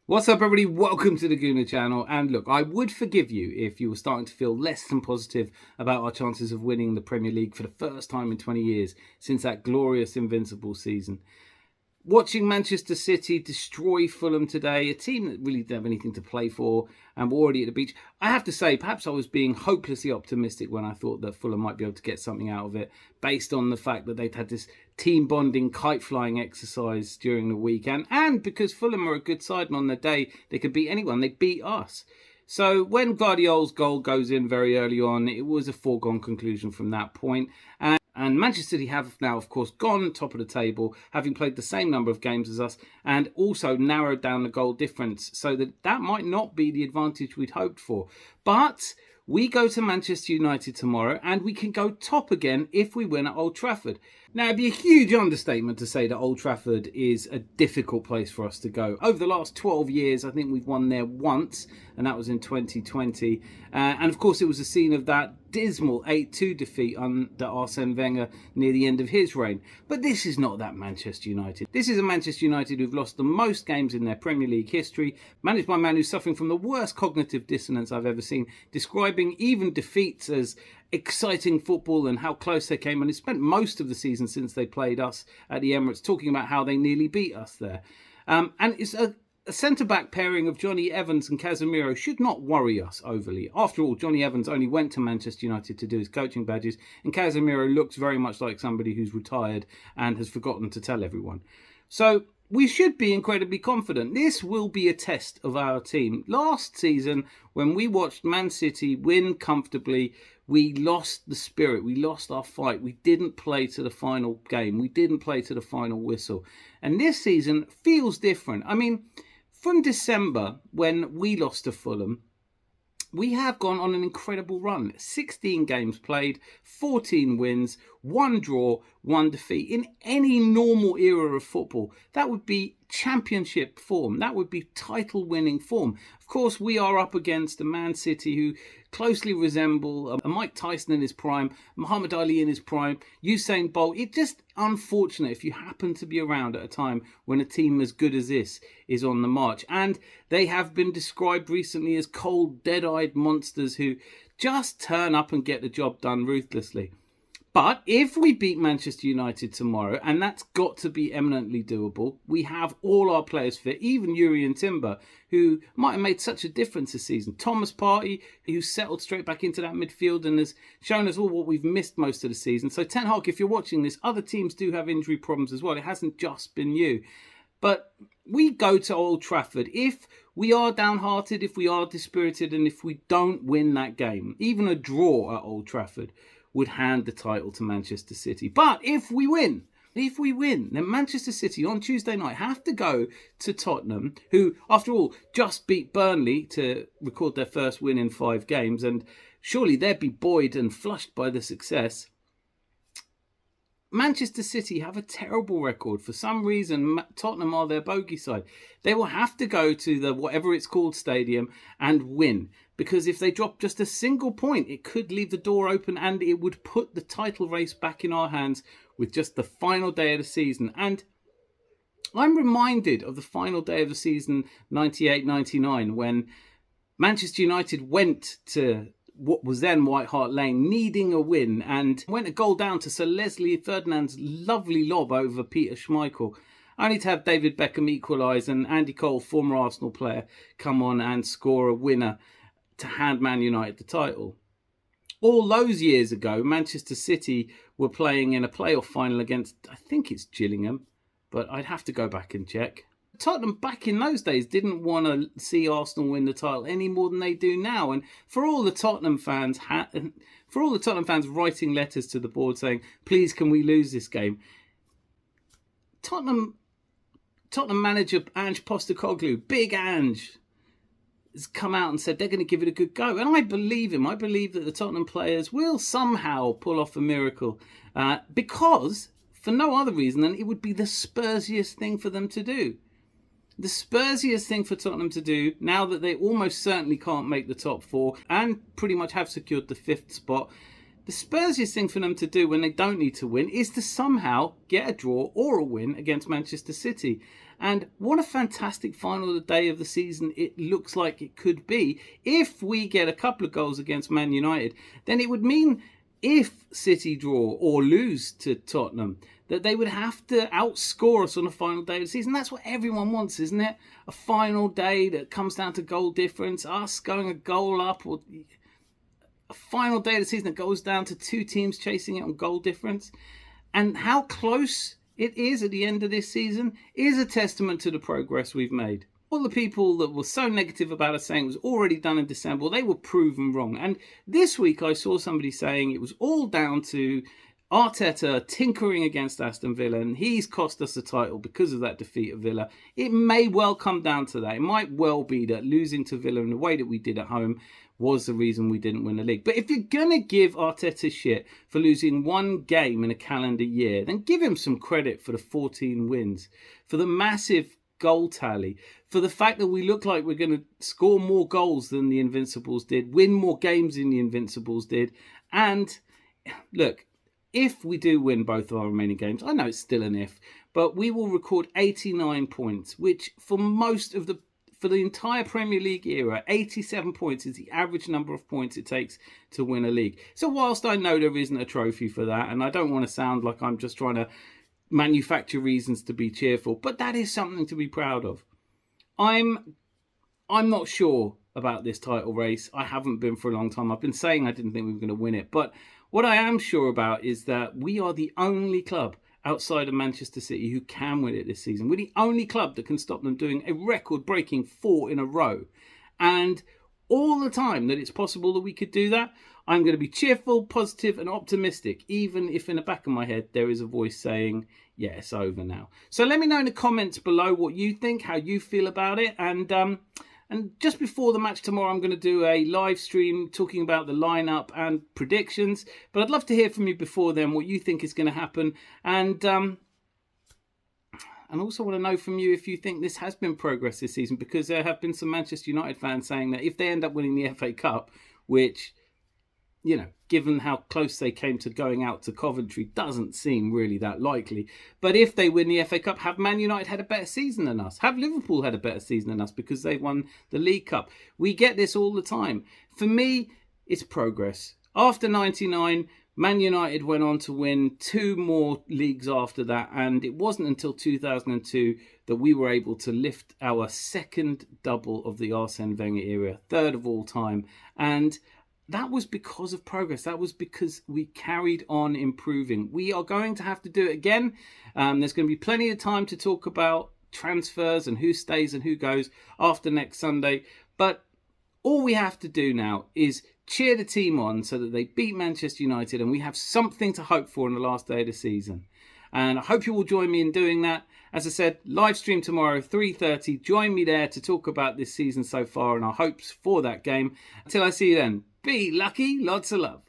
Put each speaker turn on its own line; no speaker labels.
What's up, everybody? Welcome to the Gooner channel. And look, I would forgive you if you were starting to feel less than positive about our chances of winning the Premier League for the first time in 20 years since that glorious Invincible season. Watching Manchester City destroy Fulham today, a team that really didn't have anything to play for and were already at the beach. I have to say, perhaps I was being hopelessly optimistic when I thought that Fulham might be able to get something out of it based on the fact that they'd had this team bonding kite flying exercise during the weekend, and because Fulham are a good side and on their day they could beat anyone. They beat us. So when Guardiola's goal goes in very early on, it was a foregone conclusion from that point. And Manchester City have now, of course, gone top of the table, having played the same number of games as us, and also narrowed down the goal difference, so that might not be the advantage we'd hoped for. But we go to Manchester United tomorrow, and we can go top again if we win at Old Trafford. Now, it'd be a huge understatement to say that Old Trafford is a difficult place for us to go. Over the last 12 years, I think we've won there once, and that was in 2020. And of course, it was the scene of that dismal 8-2 defeat under Arsene Wenger near the end of his reign. But this is not that Manchester United. This is a Manchester United who've lost the most games in their Premier League history, managed by a man who's suffering from the worst cognitive dissonance I've ever seen, describing even defeats as exciting football and how close they came, and he spent most of the season since they played us at the Emirates talking about how they nearly beat us there. And it's a centre-back pairing of Jonny Evans and Casemiro should not worry us overly. After all, Jonny Evans only went to Manchester United to do his coaching badges, and Casemiro looks very much like somebody who's retired and has forgotten to tell everyone. So we should be incredibly confident. This will be a test of our team. Last season, when we watched Man City win comfortably, we lost the spirit. We lost our fight. We didn't play to the final game. We didn't play to the final whistle. And this season feels different. I mean, from December, when we lost to Fulham, we have gone on an incredible run. 16 games played, 14 wins, 1 draw, 1 defeat. In any normal era of football, that would be championship form. That would be title-winning form. Of course, we are up against a Man City who closely resemble a Mike Tyson in his prime, Muhammad Ali in his prime, Usain Bolt. It's just unfortunate if you happen to be around at a time when a team as good as this is on the march. And they have been described recently as cold, dead-eyed monsters who just turn up and get the job done ruthlessly. But if we beat Manchester United tomorrow, and that's got to be eminently doable, we have all our players fit, even Jurrien Timber, who might have made such a difference this season. Thomas Partey, who settled straight back into that midfield and has shown us all what we've missed most of the season. So Ten Hag, if you're watching this, other teams do have injury problems as well. It hasn't just been you. But we go to Old Trafford. If we are downhearted, if we are dispirited, and if we don't win that game, even a draw at Old Trafford would hand the title to Manchester City. But if we win, then Manchester City on Tuesday night have to go to Tottenham, who, after all, just beat Burnley to record their first win in 5 games, and surely they'd be buoyed and flushed by the success. Manchester City have a terrible record. For some reason, Tottenham are their bogey side. They will have to go to the whatever it's called stadium and win. Because if they drop just a single point, it could leave the door open and it would put the title race back in our hands with just the final day of the season. And I'm reminded of the final day of the season 98-99 when Manchester United went to what was then White Hart Lane, needing a win, and went a goal down to Sir Leslie Ferdinand's lovely lob over Peter Schmeichel, only to have David Beckham equalise and Andy Cole, former Arsenal player, come on and score a winner to hand Man United the title. All those years ago, Manchester City were playing in a playoff final against, I think it's Gillingham, but I'd have to go back and check. Tottenham back in those days didn't want to see Arsenal win the title any more than they do now. And for all the Tottenham fans writing letters to the board saying, please can we lose this game, Tottenham manager Ange Postecoglou, Big Ange, has come out and said they're going to give it a good go. And I believe him. I believe that the Tottenham players will somehow pull off a miracle because, for no other reason than it would be the Spursiest thing for them to do. The Spursiest thing for Tottenham to do, now that they almost certainly can't make the top 4 and pretty much have secured the 5th spot, The Spursiest thing for them to do when they don't need to win is to somehow get a draw or a win against Manchester City. And what a fantastic final day of the season it looks like it could be. If we get a couple of goals against Man United, then it would mean if City draw or lose to Tottenham, that they would have to outscore us on the final day of the season. That's what everyone wants, isn't it? A final day that comes down to goal difference, us going a goal up, or a final day of the season that goes down to two teams chasing it on goal difference. And how close it is at the end of this season is a testament to the progress we've made. All the people that were so negative about us saying it was already done in December, they were proven wrong. And this week I saw somebody saying it was all down to Arteta tinkering against Aston Villa, and he's cost us the title because of that defeat at Villa. It may well come down to that. It might well be that losing to Villa in the way that we did at home was the reason we didn't win the league. But if you're going to give Arteta shit for losing one game in a calendar year, then give him some credit for the 14 wins, for the massive goal tally, for the fact that we look like we're going to score more goals than the Invincibles did, win more games than the Invincibles did. And look, if we do win both of our remaining games, I know it's still an if, but we will record 89 points, which for the entire Premier League era, 87 points is the average number of points it takes to win a league. So whilst I know there isn't a trophy for that, and I don't want to sound like I'm just trying to manufacture reasons to be cheerful, but that is something to be proud of. I'm not sure about this title race. I haven't been for a long time. I've been saying I didn't think we were going to win it, but what I am sure about is that we are the only club outside of Manchester City who can win it this season. We're the only club that can stop them doing a record-breaking 4 in a row. And all the time that it's possible that we could do that, I'm going to be cheerful, positive and optimistic, even if in the back of my head there is a voice saying, yeah, it's over now. So let me know in the comments below what you think, how you feel about it. And just before the match tomorrow, I'm going to do a live stream talking about the lineup and predictions. But I'd love to hear from you before then what you think is going to happen. And also want to know from you if you think this has been progress this season, because there have been some Manchester United fans saying that if they end up winning the FA Cup, which, you know, given how close they came to going out to Coventry, doesn't seem really that likely. But if they win the FA Cup, have Man United had a better season than us? Have Liverpool had a better season than us because they've won the League Cup? We get this all the time. For me, it's progress. After 99, Man United went on to win 2 more leagues after that, and it wasn't until 2002 that we were able to lift our second double of the Arsene Wenger era, 3rd of all time. And that was because of progress. That was because we carried on improving. We are going to have to do it again. There's going to be plenty of time to talk about transfers and who stays and who goes after next Sunday. But all we have to do now is cheer the team on so that they beat Manchester United and we have something to hope for in the last day of the season. And I hope you will join me in doing that. As I said, live stream tomorrow, 3:30. Join me there to talk about this season so far and our hopes for that game. Until I see you then, be lucky, lots of love.